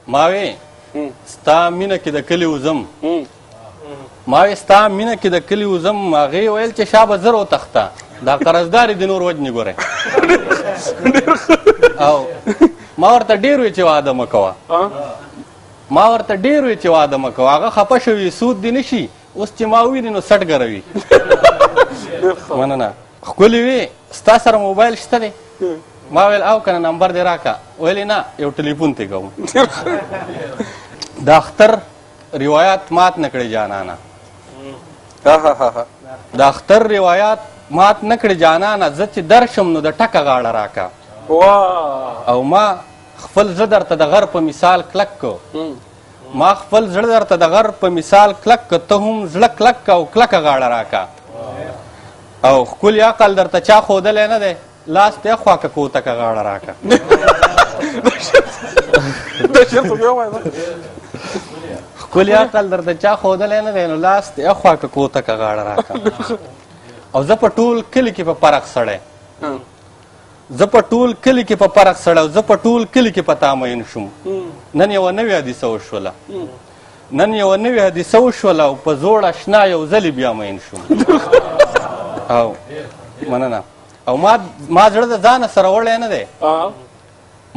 ما وې ستا مینه کې د کلي وزم ما وې ستا مینه کې د کلي وزم هغې ویل چې شابه زر وتښته دا قرضداري د نور وجنې ګورئ او ما ورته ډېر وی چې واده مه کوه ما ورته ډېر وی چې واده مه کوه هغه خفه شوي سود دې نشي اوس چې ما وویني نو سټ ګروي مننه ښکلې وې ستا سره موبایل شته دی ما ویل او کنه نمبر دې راکړه ویلې نه یو ټلیفون ته کوم د اختر روایات مات نه کړې جانانه د اختر روایات مات نه کړې جانانه زه چې درشم نو د ټکه غاړه راکړه او ما خپل زړه درته د غر په مثال کلک کو ما خپل زړه درته د غر په مثال کلک کو ته هم زړه کلک او کلکه غاړه راکړه او ښکلي عقل درته چا ښودلی نه دی لاس دې خوا که کوتکه غاړه راکړه ښکلي عقل درته چا ښودلی نه دی نو لاس دې خوا که کوتکه غاړه راکړه او زه په ټول کلي کې په فرق سړی زه په ټول کلي کې په فرق سړی او زه په ټول کلي کې په تا مین شوم نن یوه نوې حدیثه وشوله نن یوه نوې حدیثه وشوله او په زوړ اشنا یو ځلې بیا مین شوم او مننه او ما زړه د ځانه سره وړی نه دی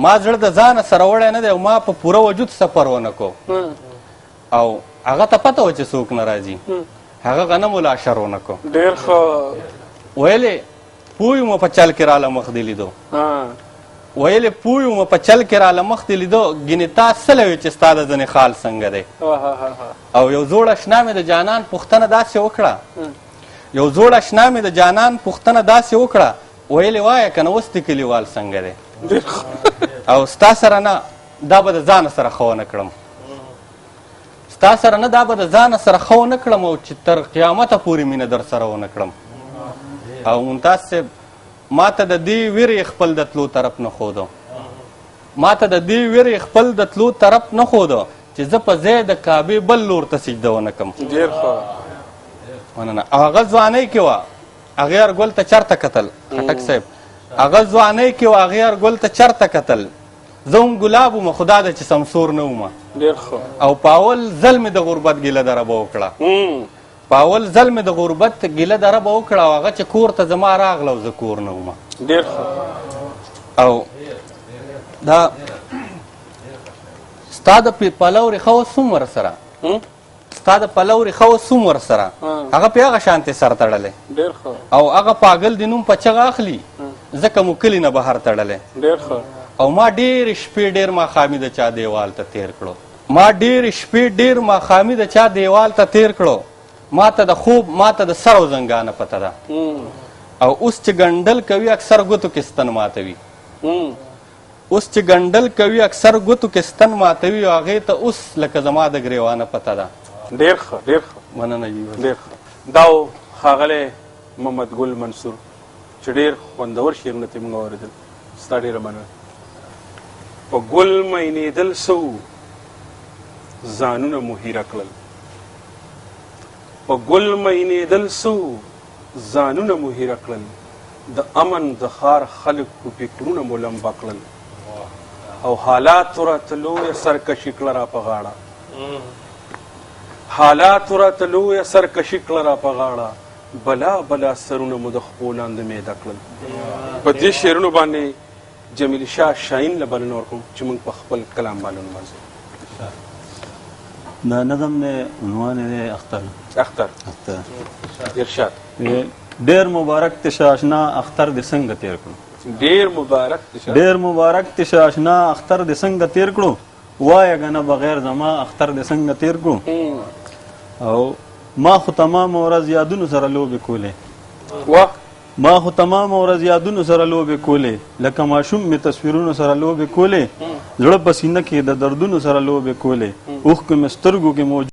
ما زړه د ځانه سره وړی نه دی او ما په پوره وجود سفر ونه کو او هغه ته پته وه چې څوک نه راځي هغه غنم العشر ونه کو ډېر ښه ویلې پوی مو په چل کې راله مخ دې لیدو ویلې پوی مو په چل کې راله مخ دې لیدو ګینې تا سلی وې چې ستا د ځنې خال څنګه دی او یو زوړ اشنا مې د جانان پوښتنه داسې وکړه یو زوړ اشنا مې د جانان پوښتنه داسې وکړه ویلې وایه که نه اوس د کلیوال څنګه دی او ستا سره نه دا به د ځانه سره ښه ونه کړم ستا سره نه دا به د ځانه سره ښه ونه کړم او چې تر قیامته پورې مینه در سره ونه کړم او ممتاز صاحب ما ته د دې ویرې خپل د تلو طرف نه ښودو ما ته د دې ویرې خپل د تلو طرف نه ښودو چې زه په ځای د کعبې بل لور ته سجده ونه کړم ډېر ښه مننه هغه ځوانۍ کې وه هغې ارګل ته چرته کتل خټک صاحب هغه ځوانۍ کې وه هغې ارګل ته چرته کتل زه هم ګلاب ومه خدا ده چې سمسور نه ومه ډېر ښه او په اول ځل مې د غربت ګیله دره به وکړه په اول ځل مې د غربت ګیله دره به وکړه او هغه چې کور ته زما راغله او زه کور نه ومه ډېر ښه او دا ستا د پلو ریښه اوس هم ورسره ستا د پلو ریښه اوس هم ورسره هغه پې هغه شانتې سر تړلی ډېر ښه او هغه پاگل د نوم په چغه اخلي ځکه مو کلي نه بهر تړلی ډېر ښه او ما ډېرې شپې ډېر ماښامي د چا دیوال ته تیر کړو ما ډېرې شپې ډېر ماښامي د چا دیوال ته تیر کړو ما ته د خوب ما ته د سر او زنګانه پته ده او اوس چې ګنډل کوي اکثر ګوتو کې ستن ماتوي اوس چې ګنډل کوي اکثر ګوتو کې ستن ماتوي او هغې ته اوس لکه زما د ګریوانه پته ده ډېر ښه ډېر ښه مننه ډېر ښه دا و ښاغلی محمد ګل منصور چې ډېر خوندور شعرونه ترې موږ اورېدل ستا ډېره مننه په ګل مینېدل سو ځانونه مو هیره کړل په ګل مینېدل سو ځانونه مو هیره کړل د امن د ښار خلکو فکرونه مو لمبه کړل او حالاتو راته لویه سرکشي کړه را په غاړه حالاتو راته لویه سرکشي کړه را په غاړه بلا بلا سرونه مو د خپو لاندې میده کړل په دې شعرونو باندې جمیل شاه شاهین له بلنه ورکوم چې موږ په خپل کلام باندې ونمانځو دا نظم نے عنوان ہے اختر اختر ارشاد ډیر مبارک تشاشنا اختر د څنګه تیر کړو ډیر مبارک تشاشنا اختر د څنګه تیر کړو وایه کنه بغیر زما اختر د څنګه تیر کړو او ما خو تمام ورځ یادونو سره لوبې کولې ما خو تمام ورځ یادونو سره لوبې کولې لکه ماشوم مې تصویرونو سره لوبې کولې زړه په سینه کې د دردونو سره لوبې کولې اوښکې مې سترګو کې موجود